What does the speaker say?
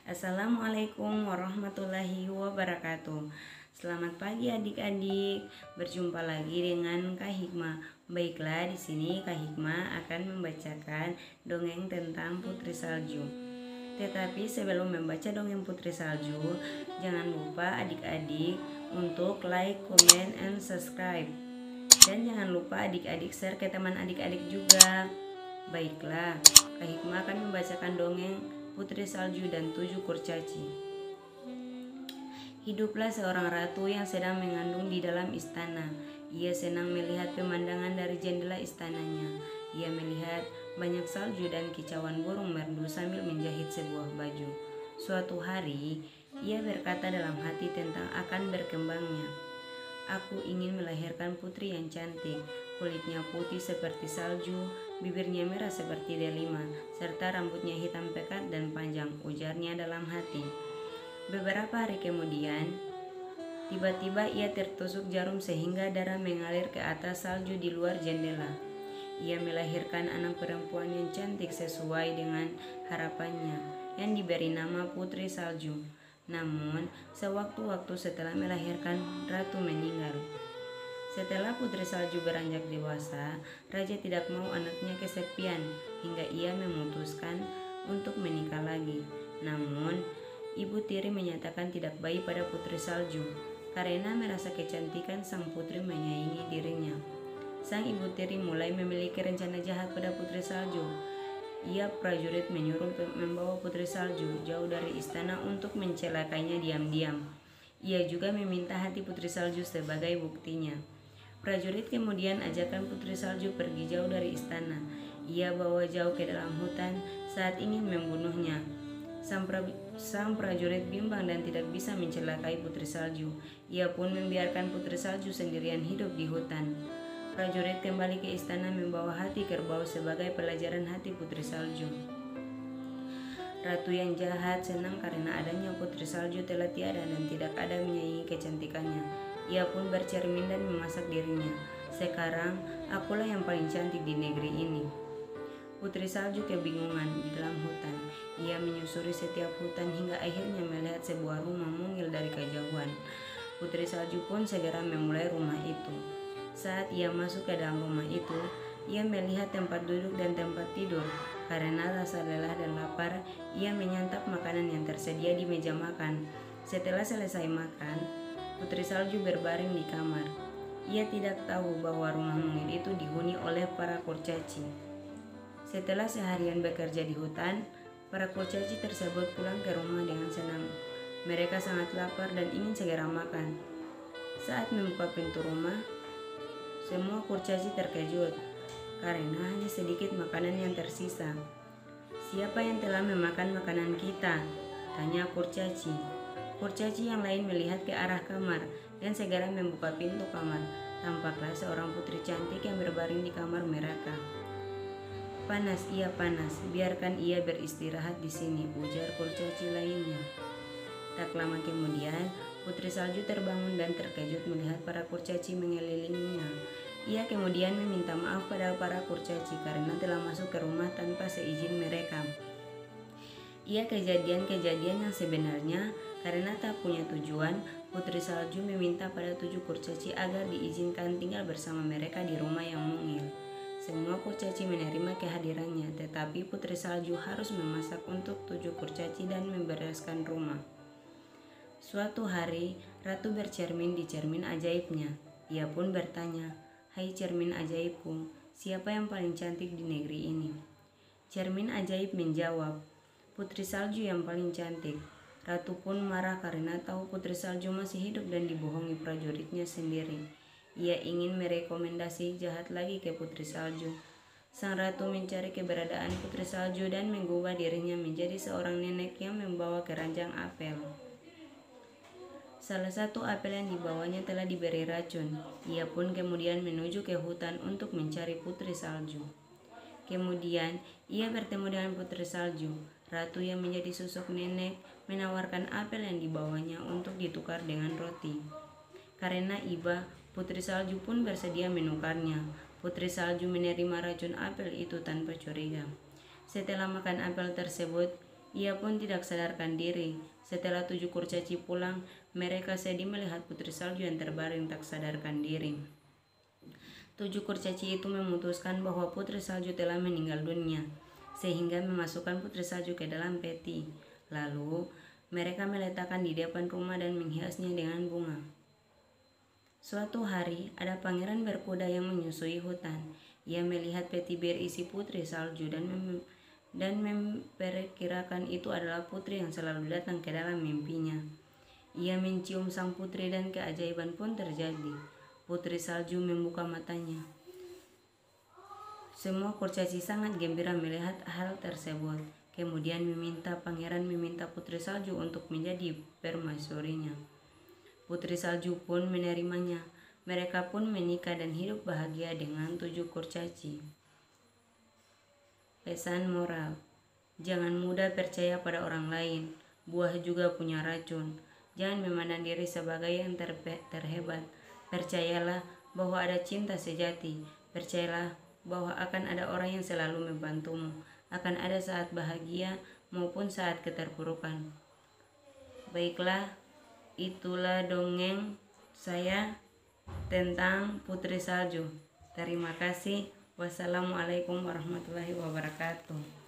Assalamualaikum warahmatullahi wabarakatuh. Selamat pagi adik-adik. Berjumpa lagi dengan Kak Hikmah. Baiklah, di sini Kak Hikmah akan membacakan dongeng tentang Putri Salju. Tetapi sebelum membaca dongeng Putri Salju, jangan lupa adik-adik untuk like, comment, and subscribe. Dan jangan lupa adik-adik share ke teman adik-adik juga. Baiklah, Kak Hikmah akan membacakan dongeng Putri Salju dan 7 Kurcaci. Hiduplah seorang ratu yang sedang mengandung di dalam istana. Ia senang melihat pemandangan dari jendela istananya. Ia melihat banyak salju dan kicauan burung merdu sambil menjahit sebuah baju. Suatu hari, ia berkata dalam hati tentang akan berkembangnya. Aku ingin melahirkan putri yang cantik, kulitnya putih seperti salju, bibirnya merah seperti delima, serta rambutnya hitam pekat dan panjang, ujarnya dalam hati. Beberapa hari kemudian, tiba-tiba ia tertusuk jarum sehingga darah mengalir ke atas salju di luar jendela. Ia melahirkan anak perempuan yang cantik sesuai dengan harapannya, yang diberi nama Putri Salju. Namun, sewaktu-waktu setelah melahirkan, ratu meninggal. Setelah Putri Salju beranjak dewasa, raja tidak mau anaknya kesepian hingga ia memutuskan untuk menikah lagi. Namun, ibu tiri menyatakan tidak baik pada Putri Salju karena merasa kecantikan sang putri menyaingi dirinya. Sang ibu tiri mulai memiliki rencana jahat pada Putri Salju. Ia prajurit menyuruh membawa Putri Salju jauh dari istana untuk mencelakainya diam-diam. Ia juga meminta hati Putri Salju sebagai buktinya. Prajurit kemudian ajakkan Putri Salju pergi jauh dari istana. Ia bawa jauh ke dalam hutan saat ingin membunuhnya. Sang prajurit bimbang dan tidak bisa mencelakai Putri Salju. Ia pun membiarkan Putri Salju sendirian hidup di hutan. Prajurit kembali ke istana membawa hati kerbau sebagai pelajaran hati Putri Salju. Ratu yang jahat senang karena adanya Putri Salju telah tiada dan tidak ada menyaingi kecantikannya. Ia pun bercermin dan memasak dirinya. Sekarang, akulah yang paling cantik di negeri ini. Putri Salju kebingungan di dalam hutan. Ia menyusuri setiap hutan hingga akhirnya melihat sebuah rumah mungil dari kejauhan. Putri Salju pun segera memulai rumah itu. Saat ia masuk ke dalam rumah itu, ia melihat tempat duduk dan tempat tidur. Karena rasa lelah dan lapar, ia menyantap makanan yang tersedia di meja makan. Setelah selesai makan, Putri Salju berbaring di kamar. Ia tidak tahu bahwa rumah mungil itu dihuni oleh para kurcaci. Setelah seharian bekerja di hutan, para kurcaci tersebut pulang ke rumah dengan senang. Mereka sangat lapar dan ingin segera makan. Saat membuka pintu rumah, semua kurcaci terkejut karena hanya sedikit makanan yang tersisa. Siapa yang telah memakan makanan kita? Tanya kurcaci. Kurcaci yang lain melihat ke arah kamar dan segera membuka pintu kamar. Tampaklah seorang putri cantik yang berbaring di kamar mereka. Panas, ia panas. Biarkan ia beristirahat di sini, ujar kurcaci lainnya. Tak lama kemudian, Putri Salju terbangun dan terkejut melihat para kurcaci mengelilinginya. Ia kemudian meminta maaf pada para kurcaci karena telah masuk ke rumah tanpa seizin mereka. Ia kejadian-kejadian yang sebenarnya karena tak punya tujuan, Putri Salju meminta pada 7 kurcaci agar diizinkan tinggal bersama mereka di rumah yang mungil. Semua kurcaci menerima kehadirannya, tetapi Putri Salju harus memasak untuk 7 kurcaci dan membereskan rumah. Suatu hari, ratu bercermin di cermin ajaibnya. Ia pun bertanya, "Hai cermin ajaibku, siapa yang paling cantik di negeri ini?" Cermin ajaib menjawab, "Putri Salju yang paling cantik." Ratu pun marah karena tahu Putri Salju masih hidup dan dibohongi prajuritnya sendiri. Ia ingin merekomendasi jahat lagi ke Putri Salju. Sang ratu mencari keberadaan Putri Salju dan mengubah dirinya menjadi seorang nenek yang membawa keranjang apel. Salah satu apel yang dibawanya telah diberi racun. Ia pun kemudian menuju ke hutan untuk mencari Putri Salju. Kemudian, ia bertemu dengan Putri Salju. Ratu yang menjadi sosok nenek menawarkan apel yang dibawanya untuk ditukar dengan roti. Karena iba, Putri Salju pun bersedia menukarnya. Putri Salju menerima racun apel itu tanpa curiga. Setelah makan apel tersebut, Ia pun tidak sadarkan diri. Setelah 7 kurcaci pulang, mereka sedih melihat putri salju yang terbaring tak sadarkan diri. 7 kurcaci itu memutuskan bahwa putri salju telah meninggal dunia, sehingga memasukkan putri salju ke dalam peti. Lalu, mereka meletakkan di depan rumah dan menghiasnya dengan bunga. Suatu hari, ada pangeran berkuda yang menyusui hutan. Ia melihat peti berisi putri salju dan memperkirakan itu adalah putri yang selalu datang ke dalam mimpinya. Ia mencium sang putri dan keajaiban pun terjadi. Putri salju membuka matanya. Semua kurcaci sangat gembira melihat hal tersebut. Kemudian pangeran meminta putri salju untuk menjadi permaisurinya. Putri salju pun menerimanya. Mereka pun menikah dan hidup bahagia dengan 7 kurcaci. Pesan moral: jangan mudah percaya pada orang lain. Buah juga punya racun. Jangan memandang diri sebagai yang terhebat. Percayalah bahwa ada cinta sejati. Percayalah bahwa akan ada orang yang selalu membantumu. Akan ada saat bahagia maupun saat keterpurukan. Baiklah, itulah dongeng saya tentang Putri Salju. Terima kasih. Wassalamualaikum warahmatullahi wabarakatuh.